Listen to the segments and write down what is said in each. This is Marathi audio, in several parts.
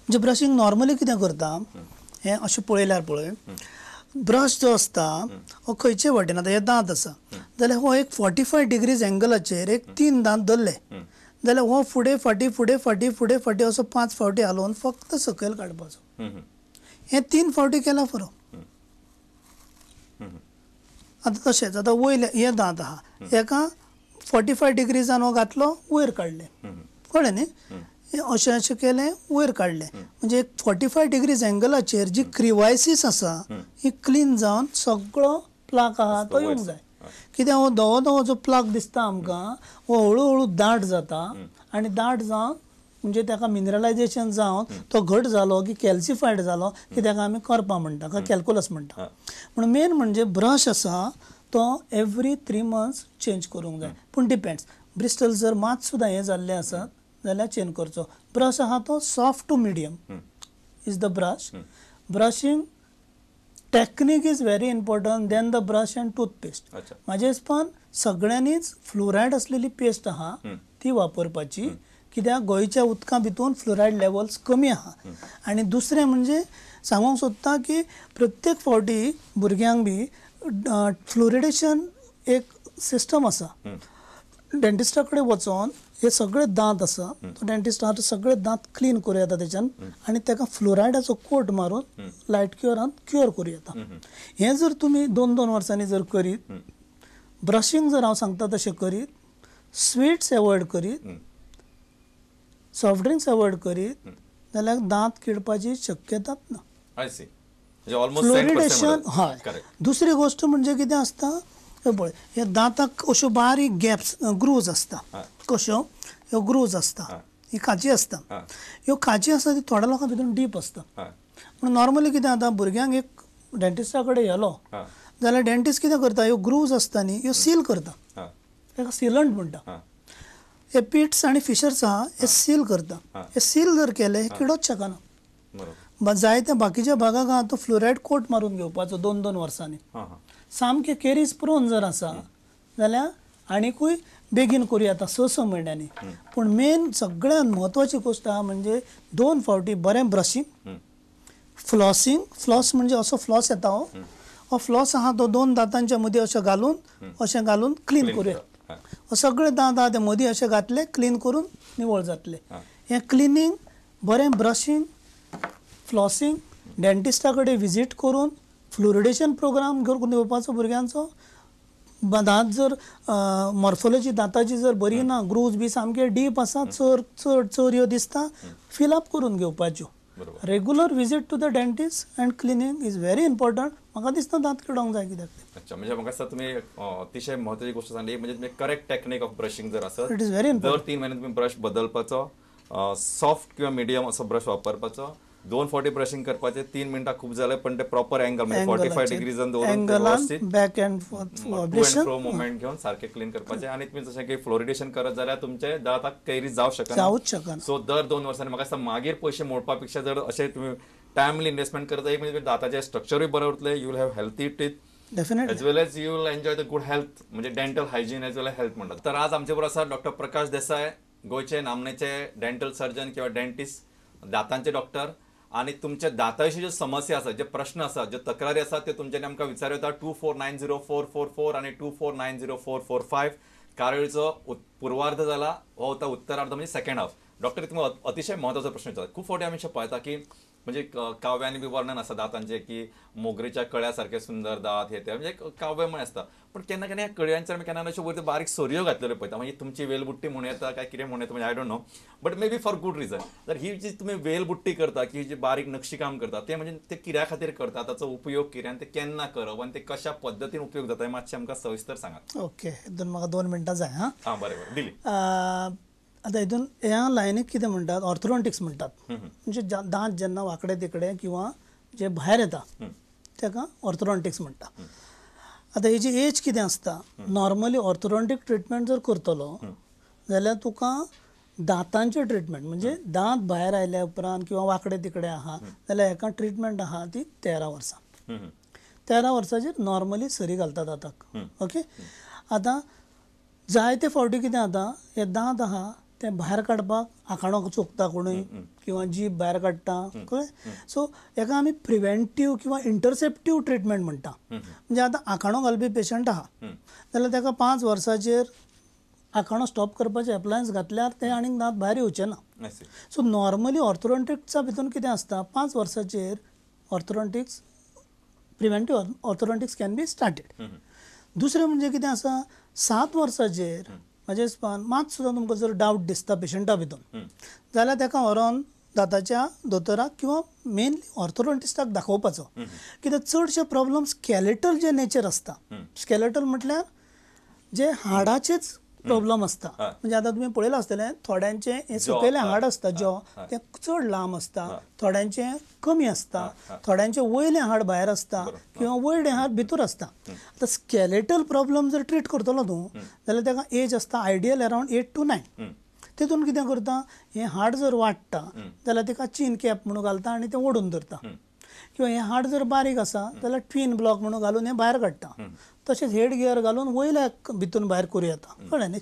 म्हणजे ब्रशिंग नॉर्मली कितें करता हे अशें पळयल्यार पळय ब्रश जो आसता हो खंयचे वाटेन आतां हे दांत आसा जाल्यार हो एक 45 डिग्रीज एंगलाचेर एक 3 दांत धरले जाल्यार हो फुडें फाटीं फुडें फाटीं फुडें फाटीं असो 5 फावटी हालोवन फक्त सकयल काडपाचो. हे 3 फावटी केल्यार पुरो. आतां तशेंच आतां वयले हे दांत आहा हेका 45 डिग्रीजान हो घातलो वयर काडले कळ्ळें न्ही. अशें अशें केलें वयर काडलें म्हणजे 45 डिग्रीज एंगलाचेर जी क्रिवायसीस आसा ही क्लीन जावन सगळो प्लाक आहा तो येवंक जाय. कित्याक हो धवो धवो जो प्लाक दिसता आमकां हो हळू हळू दाट जाता आनी दाट जावन म्हणजे ताका मिनरलायजेशन जावन तो घट जालो की कॅल्सिफायड जालो की ताका आमी करपा म्हणटा काय कॅल्कुलस म्हणटा. पूण मेन म्हणजे ब्रश आसा तो एवरी 3 मंथ्स चेंज करूंक जाय. पूण डिपेंड्स ब्रिस्टल जर मात सुद्दां हें जाल्ले आसत जाल्यार चेंज करचो. ब्रश आहा तो soft to medium is the brush. Brushing technique is very important then the brush and toothpaste. म्हाजे हिसपान सगळ्यांनीच फ्लोरायड आसलेली पेस्ट आहा ती वापरपाची कित्याक गोंयच्या उदका भितून फ्लोरायड लेवल्स कमी आहा. आनी दुसरें म्हणजे सांगूंक सोदता की प्रत्येक फावटी भुरग्यांक बी फ्लोरिडेशन एक सिस्टम आसा. डेंटिस्टा कडेन वचोन हे सगळे दांत आसा तो डेंटिस्ट आहा तो सगळे दांत क्लीन करूं येता तेच्यान आनी ताका फ्लोरायडाचो कोट मारून लायट क्युअरान क्युअर करूं येता. हें जर तुमी 2-2 वर्सांनी जर करीत ब्रशिंग जर हांव सांगता तशें करीत स्वीट्स एवॉयड करीत सॉफ्ट ड्रिंक्स एवॉयड करीत जाल्यार दांत किडपाची शक्यताच ना. फ्लोरिडेशन हय. दुसरी गोष्ट म्हणजे कितें आसता पळय ह्या दांताक अश्यो बारीक गॅप्स ग्रूज आसता. कश्यो ह्यो ग्रूज आसता ही खाची आसता. ह्यो खाची आसता ती थोड्या लोकां भितर डीप आसता. पूण नॉर्मली कितें जाता भुरग्यांक एक डेंटिस्टा कडेन गेलो जाल्यार डेंटिस्ट कितें करता ह्यो ग्रूज आसता न्ही ह्यो सील करता ताका सिलंट म्हणटा. हे पिट्स आनी फिशर्स आहा हे सील करता. हे सील जर केले हे किडोच शकना. जायत्या बाकीच्या भागाक आहा तो फ्लोरायड कोट मारून घेवपाचो 2-2 वर्सांनी. सामके केरीज प्रोन जर आसा जाल्यार आनीकूय बेगीन करूं येता 6 म्हयन्यांनी. पूण मेन सगळ्यात म्हत्वाची गोष्ट आहा म्हणजे 2 फावटी बरें ब्रशिंग फ्लॉसिंग. फ्लॉस म्हणजे असो फ्लॉस येता हो फ्लॉस आहा तो 2 दांतांच्या मदीं अशें घालून क्लीन करूं येता. सगळे दांत आहा ते मदीं अशें घातले क्लीन करून निवळ जातले. हें क्लिनींग बरें ब्रशिंग फ्लॉसिंग डेंटिस्टा कडेन विजीट करून फ्लोरिडेशन प्रोग्राम करून येवपाचो भुरग्यांचो. दांत जर मॉर्फोलॉजी दांताची जर बरी ना ग्रूज बी सामके डीप आसा चोरयो दिसता फिलअप करून घेवपाच्यो. Regular visit to the dentist and cleaning is very important. म्हाका दिसता दांत किडोंक जाय कित्याक. अच्छा म्हणजे म्हाका दिसता तुमी अतिशय म्हत्वाची गोष्ट सांगली म्हणजे तुमी करेक्ट टेक्नीक ऑफ ब्रशिंग जर आसत इट इज व्हेरी इम्पॉर्टंट. दर 3 महिन्यात तुमी ब्रश बदलपाचो सॉफ्ट किंवा मिडियम असो ब्रश वापरपाचो 2 फावटी ब्रशिंग करपाचे 3 मिनटां खूप जाले पण ते प्रॉपर एंगल म्हणजे 45 डिग्रीजान दवरून व्यवस्थित बॅक अँड फ्रो मोमेंट घेवन सारखे क्लीन करपाचे. आनी तुमी जशें की फ्लोरिडेशन करत जाल्यार तुमचे दांताक कैरीज जावंक शकना. सो दर 2 वर्सांनी म्हाका दिसता मागीर पयशे मोडपा पेक्षा जर अशें तुमी टायमली इन्वेस्टमेंट करता एक म्हणजे दांताचे स्ट्रक्चरूय बरें उरतले you will have healthy teeth as well as you will enjoy the good health म्हणजे dental hygiene as well as health म्हणटात. तर आज आमचे बरोबर आसा डॉक्टर प्रकाश देसाय गोंयचे नामनेचे डेंटल सर्जन किंवा डेंटिस्ट दांतांचे डॉक्टर. आणि तुमच्या दातांशी ज्यो समस्या आसा जे प्रश्न आसा ज्यो तक्रारी आसा ते तुमच्यांनी आमकां विचारूं येता 24904444 आणि 24904445. कार्यावळीचो पूर्वार्ध जाला हो होता उत्तरार्ध म्हणजे सेकंड हाफ. डॉक्टर तुम्ही अतिशय महत्वाचो प्रश्न विचारता. खूप फावटी आमी अशें पळयता की म्हणजे काव्यांनी बी वर्णन आसा दातांचे की मोगरेच्या कळ्या सारखे सुंदर दात हे ते म्हणजे काव्य म्हण आसता. पण केन्ना केन्ना ह्या कळयांचेर आमी केन्ना अशें वयर बारीक सोरयो घातलेल्यो पळयता म्हणजे तुमची वेलबुट्टी म्हणून येता काय कितें म्हणून येता म्हणजे I don't know but may be for good region. तर ही जी तुमी वेलबुट्टी करता की जी बारीक नक्षीकाम करता ते म्हणजे ते कित्या खातीर करता ताचो उपयोग कितें ते केन्ना करप आनी ते कशा पद्दतीन उपयोग जाता मातशें आमकां सविस्तर सांगात. ओके हितून म्हाका 2 मिनटां जाय. हां बरें दिली. आतां हितून ह्या लायनीक कितें म्हणटात ऑर्थोडॉन्टिक्स म्हणटात. म्हणजे दांत जेन्ना वांकडे तिकडे किंवा जे भायर येता ताका ऑर्थोडॉन्टिक्स म्हणटा. आतां हेजी एज कितें आसता नॉर्मली ऑर्थोडॉन्टिक ट्रिटमेंट जर करतलो जाल्यार तुका दांतांचे ट्रिटमेंट म्हणजे दांत भायर आयल्या उपरांत किंवा वांकडे तिकडे आहा जाल्यार हेका ट्रिटमेंट आहा ती 13 वर्सां. 13 वर्सांचेर नॉर्मली सरी घालता दांताक. ओके. आतां जायते फावटी कितें जाता हे दांत आहा ते भायर काडपाक आखाणो चोखता कोणूय किंवा जीब भायर काडटा कळ्ळें. सो हेका आमी प्रिव्हेंटीव किंवा इंटरसेप्टीव ट्रिटमेंट म्हणटा. म्हणजे आतां आखाणो घालपी पेशंट आहा जाल्यार ताका 5 वर्सांचेर आखाणो स्टॉप करपाचें एप्लायन्स घातल्यार ते आनीक दांत भायर येवचे ना. सो नॉर्मली ऑर्थोडॉन्टिक्सा भितून कितें आसता, 5 वर्सांचेर orthodontics preventive orthodontics can be started. दुसरें म्हणजे कितें आसा, 7 वर्सांचेर म्हाजे हिसपान मात सुद्दां तुमकां जर डावट दिसता पेशंटा भितर जाल्यार ताका व्हरोन दांताच्या दोतोराक किंवा मेनली ऑर्थोडॉन्टिस्टाक दाखोवपाचो. कित्याक चडशे प्रॉब्लम स्केलेटल जे नेचर आसता, स्केलेटल म्हटल्यार जे हाडाचेच प्रॉब्लम आसता. म्हणजे आतां तुमी पळयलां आसतलें थोड्यांचे हे सकयलें हाड आसता जॉ तें चड लांब आसता, थोड्यांचे कमी आसता, थोड्यांचे वयलें हाड भायर आसता किंवा वयलें हाड भितर आसता. आतां स्केलेटल प्रॉब्लम जर ट्रीट करतलो तूं जाल्यार ताका एज आसता आयडियल अरावंड 8 to 9. तेतून कितें करता, हें हाड जर वाडटा जाल्यार ताका चीन कॅप म्हणून घालता आनी तें ओडून धरता. किंवा हें हाड जर बारीक आसा जाल्यार ट्वीन ब्लॉक म्हणून घालून हें भायर काडटा. तशेंच हेड गियर घालून वयल्या भितून भायर करूं येता. कळ्ळें न्ही.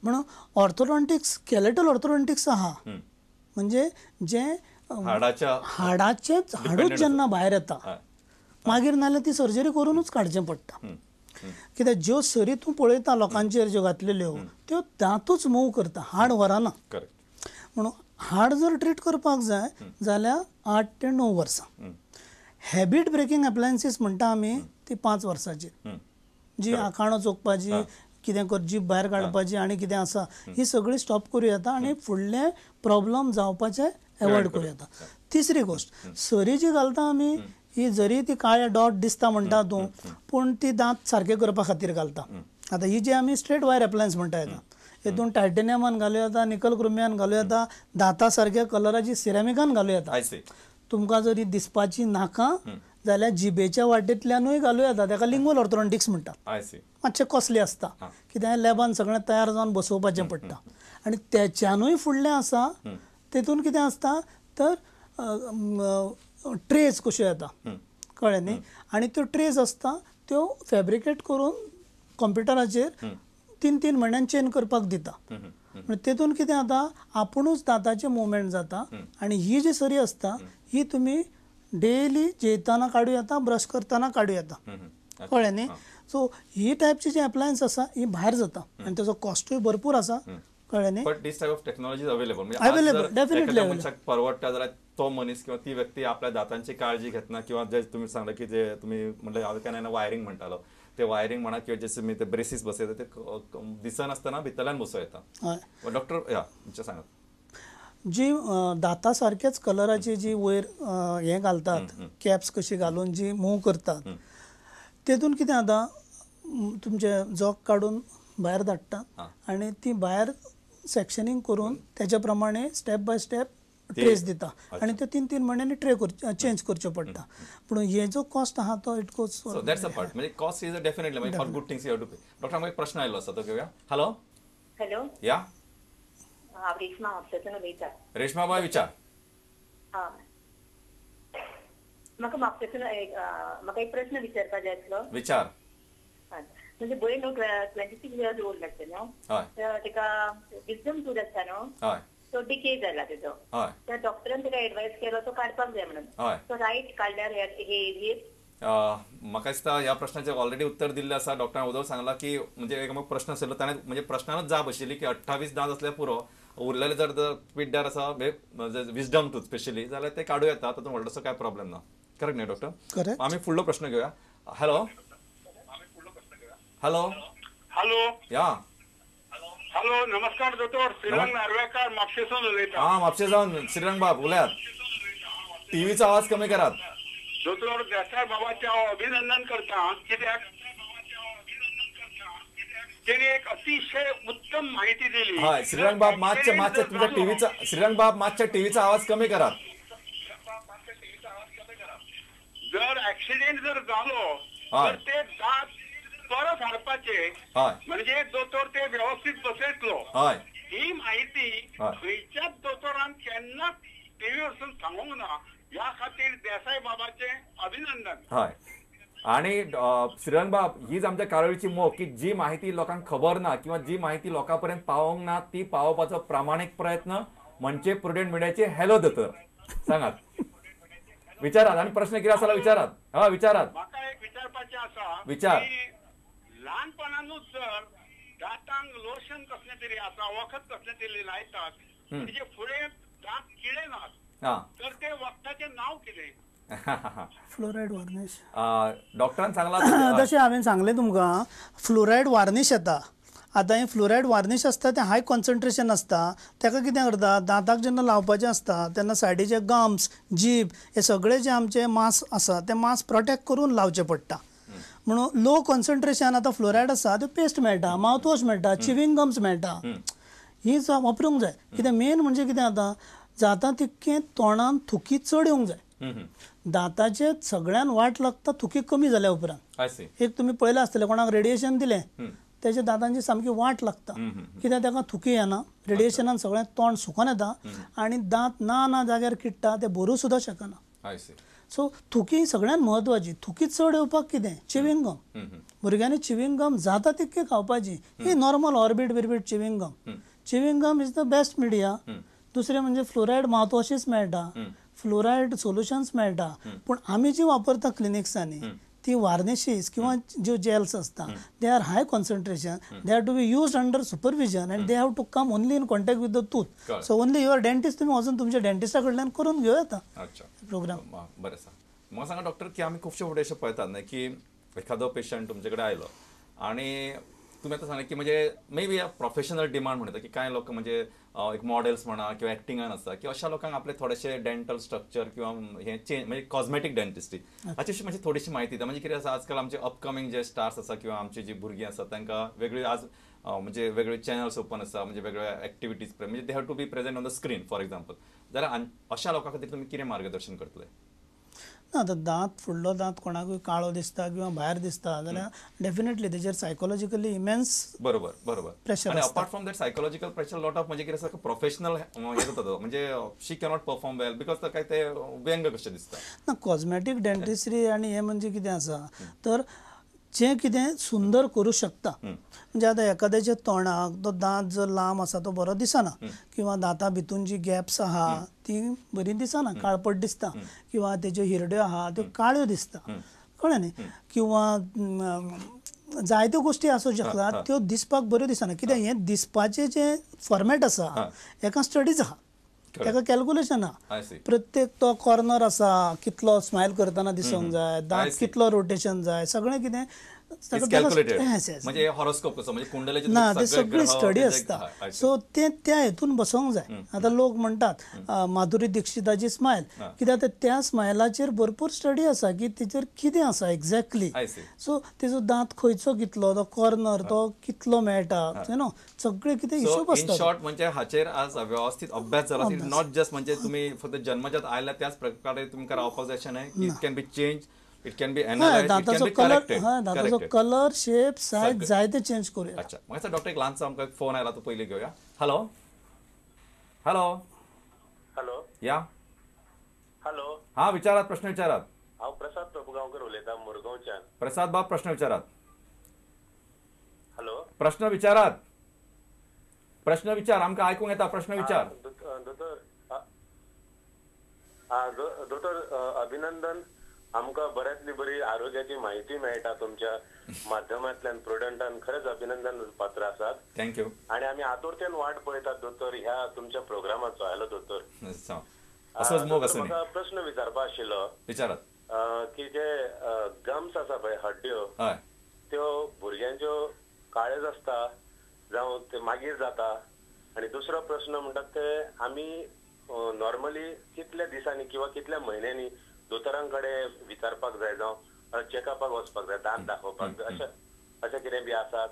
म्हणून ऑर्थोडॉन्टिक्स स्केलेटल ऑर्थोडॉन्टिक्स आहा म्हणजे जे हाडाचेच हाडूच जेन्ना भायर येता मागीर नाल्यार ती सर्जरी करूनच काडचें पडटा. कित्याक ज्यो सरी तूं पळयता लोकांचेर ज्यो घातलेल्यो त्यो दांतूच मोव करता, हाड व्हरना. म्हणून हाड जर ट्रीट करपाक जाय जाल्यार 8 ते 9 वर्सां. हॅबीट ब्रेकिंग एप्लायन्सीस म्हणटा आमी ती 5 वर्सांचेर. जी आखाणो चोखपाची, कितें कर जीब भायर काडपाची आनी कितें आसा ही सगळी स्टॉप करूं येता आनी फुडले प्रॉब्लम जावपाचे एवॉयड करूं येता. तिसरी गोश्ट, सरी जी घालता आमी ही जरी ती काळे डॉट दिसता म्हणटा तूं पूण ती दांत सारके करपा खातीर घालता. आतां ही जी आमी स्ट्रेट वायर एप्लायन्स म्हणटा येता, हितून टायटेनियमान घालूं येता, निकल क्रोमियान घालूं येता, दांता सारक्या कलराची सिरेमिकान घालूं येता. तुमकां जरी दिसपाची नाका जाल्यार जिबेच्या वाटेंतल्यानूय घालूं येता. ताका लिंग्वल ऑर्थोडॉन्टिक्स म्हणटा. मातशें कॉस्टली आसता कित्याक लॅबान सगळें तयार जावन बसोवपाचें पडटा. आनी त्याच्यानूय फुडलें आसा, तेतून कितें आसता तर ट्रेस कश्यो येता. कळ्ळें न्ही. आनी त्यो ट्रेस आसता त्यो फॅब्रिकेट करून कॉम्प्युटराचेर 3-3 म्हयन्यान चेंज करपाक दिता. म्हणजे तेतून कितें जाता, आपुणूच दांताचें मुवमेंट जाता. आनी ही जी सरी आसता ही तुमी डेली जेयताना काडूं येता, ब्रश करतना काडूं येता. कळ्ळें न्ही. सो ही टायपची जी एप्लायन्स आसा ही भायर जाता आनी तेजो कॉस्टूय भरपूर आसा. कळ्ळें न्ही. But this type of technology available definitely मनशाक परवडटा जाल्यार तो मनीस किंवा ती व्यक्ती आपल्या दातांची काळजी घेतना किंवा जे तुम्ही सांगला की जे तुम्ही म्हणले हांव केन्ना वायरिंग म्हणटालो ते वायरिंग म्हणा किंवा जसे मी ते ब्रेसीस बसयता ते दिसनासतना भितरल्यान बसों येता. डॉक्टर या तुमचे सांगात. जी दाता सारकेच कलराची जी वयर हे घालतात कॅप्स कशी घालून जी मूव करतात तेतून कितें जाता, तुमचे जोक काडून भायर धाडटात आनी ती भायर सेक्शनिंग करून त्याच्या प्रमाणे स्टेप बाय स्टेप ट्रेस दिता आनी त्यो 3-3 म्हयन्यांनी चेंज करच्यो पडटा. पूण हे जो कॉस्ट आहा तो it goes so that's a part. म्हणजे cost is definitely for good things you have to pay. Doctor हांव एक प्रश्न आयलो आसा तो घेवया. हॅलो हॅलो या हांव रेश्मा म्हापशेंतल्यान उलयतां. रेश्मा बाय विचार. म्हाका एक प्रश्न विचारपाक जाय आसलो. विचार. म्हणजे भयण न्हू 26 years old लागता न्हू, तेका विजडम टूथ आसता न्हू, तो डिके जाला तेजो. त्या डॉक्टरान तेका एडवायस केलो तो काडपाक जाय म्हणून. तो रायट काडल्यार हे म्हाका दिसता ह्या प्रश्नाचे ऑलरेडी उत्तर दिल्लें आसा. डॉक्टरान उदक सांगला की म्हणजे एक प्रश्न आशिल्लो ताणें म्हणजे प्रश्नानूच जाप आशिल्ली की 28 दांत असल्यार पुरो, उरलेले जर पिड्ड्यार आसा विजडम टूथ स्पेशली जाल्यार ते काडूं येता, तातूंत व्हडलोसो काय प्रॉब्लेम ना. करेक्ट न्ही डॉक्टर. आमी फुडलो प्रश्न घेवया. हॅलो हॅलो हॅलो या हॅलो नमस्कार दोतोर. श्रीरंग नार्वेकर म्हापशेंसून उलयता. म्हापशेंच्यान श्रीरंग बाब उलयात. टीव्हीचो आवाज कमी करात. दोतोर देसाय बाबाचे हांव अभिनंदन करता कित्याक तेणी एक अतिशय उत्तम माहिती दिली. हय श्रीरंग बाब मातशे तुमच्या टीव्हीचा श्रीरंग बाब मातशे टीव्हीचा आवाज कमी करात. जर ऍक्सिडेंट जर जालो तर ते दात परत हाडपाचे म्हणजे दोतोर ते व्यवस्थित बसयतलो. ही माहिती खंयच्याच दोतोरान केन्ना टीव्ही वरसून सांगूंक ना. ह्या खातीर देसाय बाबाचे अभिनंदन. आणि श्रीरंग बाब हीच आमच्या काळोळीची मोख की जी माहिती लोकांक खबर ना किंवा जी माहिती लोकांपर्यंत पावोंक ना ती पावोवपाचो प्रामाणीक प्रयत्न म्हणजे प्रुडंट मिडियाचे हॅलो दोतोर सांगात विचारात आणि प्रश्न कितें आसा विचारात. हा विचारात. म्हाका एक विचारपाचें आसा विचार. ल्हानपणानूच जर दांतांक लोशन कसलें तरी आसा वखद कसलें तरी लायतात म्हणजे फुडें दांत किळेनात तर ते वखदाचें नांव कितें? Fluoride varnish. डॉक्टरान सांगला जशें हांवें सांगलें तुमकां फ्लोरायड वार्निश येता. आतां हें फ्लोरायड वार्निश आसता तें हाय कॉन्सन्ट्रेशन आसता. ताका कितें करता दांताक जेन्ना लावपाचें आसता तेन्ना सायडीचे गम्स जीब हे सगळे जे आमचे मांस आसा ते मांस प्रोटेक्ट करून लावचें पडटा. म्हणून लो कॉन्सन्ट्रेशन आतां फ्लोरायड आसा त्यो पेस्ट मेळटा माउथ वॉश मेळटा चिविंग गम्स मेळटा ही वापरूंक जाय. कित्याक मेन म्हणजे कितें जाता जाता तितकें तोंडान थुकी चड येवंक जाय. दांताचे सगळ्यान वाट लागता थुकी कमी जाल्या उपरांत. एक तुमी पळयलें आसतलें कोणाक रेडिएशन दिलें तेच्या दांतांची सामकी वाट लागता कित्याक ताका थुकी येना रेडिएशनान सगळें तोंड सुकोन येता आनी दांत ना जाग्यार किडटा ते भरूं सुद्दां शकना. सो थुकी सगळ्यान म्हत्वाची. थुकी चड येवपाक कितें चिविंग गम. भुरग्यांनी चिविंग गम जाता तितके खावपाची. ही नॉर्मल ऑर्बिट बिर्बिट chewing gum. Chewing gum is the best media. दुसरें म्हणजे फ्लोरायड माउथवॉशीस मेळटा फ्लोरायड सोल्युशन्स मेळटा. पूण आमी जी वापरता क्लिनिक्सांनी ती वार्निशीस किंवा ज्यो जेल्स आसता they are high concentration they are to be used under supervision and they have to come only in contact with the tooth. So only your dentist तुमी वचून तुमच्या डेंटिस्टा कडल्यान करून घेवं येता प्रोग्राम. बरें आसा. म्हाका सांगा डॉक्टर की आमी खुबशे फुडें अशें पळयतात न्हय की एखादो पेशंट तुमचे कडेन आयलो आनी तुम्ही आता सांगले की म्हणजे मे बी प्रोफेशनल डिमांड म्हणटा की कांय लोक म्हणजे एक मॉडेल्स म्हणा किंवा एक्टिंगान आसा किंवा अशा लोकांक आपले थोडेशे डेंटल स्ट्रक्चर किंवा हे चेंज म्हणजे कॉस्मेटिक डेंटिस्ट्री हाची म्हणजे थोडीशी म्हायती दिता. म्हणजे कितें आसा आजकाल आमचे अपकमिंग जे स्टार्स आसा किंवा आमची जी भुरगीं आसा तांकां वेगळी आज म्हणजे वेगळे चॅनल्स ओपन आसा म्हणजे वेगळ्या एक्टिविटीज म्हणजे they have to be present on the screen for example. जाल्यार अशा लोकां खातीर तुमी कितें मार्गदर्शन करतले? ना आतां दांत फुडलो दांत कोणाकूय काळो दिसता किंवा भायर दिसता जाल्यार डेफिनेटली तेजेर सायकोलॉजिकली इमेन्स बरोबर प्रेशर आनी apart from that psychological pressure lot of म्हणजे कितें आसा प्रोफेशनल हे जाता म्हणजे शी कॅनॉट परफॉर्म वेल बिकॉज काय ते व्यंग कशें दिसता. ना कॉस्मेटीक डेंटिस्ट्री आनी हे म्हणजे कितें आसा तर जें कितें सुंदर करूं शकता. म्हणजे आतां एखाद्याच्या तोंडाक तो दांत जर लांब आसा तो बरो दिसना किंवा दांता भितून जी गॅप्स आहा ती बरी दिसना काळपट दिसता किंवा तेज्यो हिरड्यो आहा त्यो काळ्यो दिसता कळ्ळें न्ही किंवा जायत्यो गोश्टी आसूं शकतात त्यो दिसपाक बऱ्यो दिसना. कित्याक हें दिसपाचें जें फॉर्मेट आसा हेका स्टडीज आहा ताका कॅल्क्युलेशन आहा. प्रत्येक तो कॉर्नर आसा कितलो स्मायल करतना दिसोंक जाय दांत कितलो रोटेशन जाय सगळें कितें म्हणजे हॉरोस्कोप कसो म्हणजे कुंडलीचे ना ते सगळी स्टडी आसता. सो ते त्या हेतून बसोंक जाय. आतां लोक म्हणटात माधुरी दिक्षिताची स्मायल कित्याक त्या स्मायलाचेर भरपूर स्टडी आसा की तेचेर कितें आसा एक्झॅक्टली. सो तेजो दांत खंयचो कितलो तो कॉर्नर तो कितलो मेळटा यू नो सगळें कितें हिशोब आसता. शॉर्ट म्हणजे हाचेर आज व्यवस्थित अभ्यास जाला नॉट जस्ट म्हणजे तुम्ही फक्त जन्मजात आयल्या त्याच प्रकारे तुमकां रावपाक जाय अशें न्हय. It can be change it can be analysed it can be corrected. दांताचो कलर शेप सायज जायते चेंज करूया. अच्छा म्हाका डॉक्टर एक ल्हानसो आमकां फोन आयला तो पयलीं घेवया. हॅलो हॅलो हॅलो या हॅलो हा विचारात प्रश्न विचारात. हांव प्रसाद प्रभुगांवकर उलयतां मुरगांवच्यान. प्रसाद बाब प्रश्न विचारात. हॅलो प्रश्न विचारात प्रश्न विचार आमकां आयकूंक येता प्रश्न विचार. दोतोर अभिनंदन आमकां बऱ्यांतली बरी आरोग्याची म्हायती मेळटा तुमच्या माध्यमांतल्यान प्रुडंटान खरेंच अभिनंदन पात्र आसात. थँक्यू. आनी आमी आतुरतेन वाट पळयतात दोतोर ह्या तुमच्या प्रोग्रामाचो. हॅलो दोतोर म्हाका प्रश्न विचारपा आशिल्लो विचारात की जे गम्स आसा पळय हड्ड्यो त्यो भुरग्यांच्यो काळेज आसता जावं ते मागीर जाता. आनी दुसरो प्रश्न म्हणटात ते आमी नॉर्मली कितल्या दिसांनी किंवा कितल्या म्हयन्यांनी दोतोरांकडे विचारपाक जाय जावं चेकअपाक वचपाक जाय दांत दाखोवपाक जाय अशें कितें बी आसात?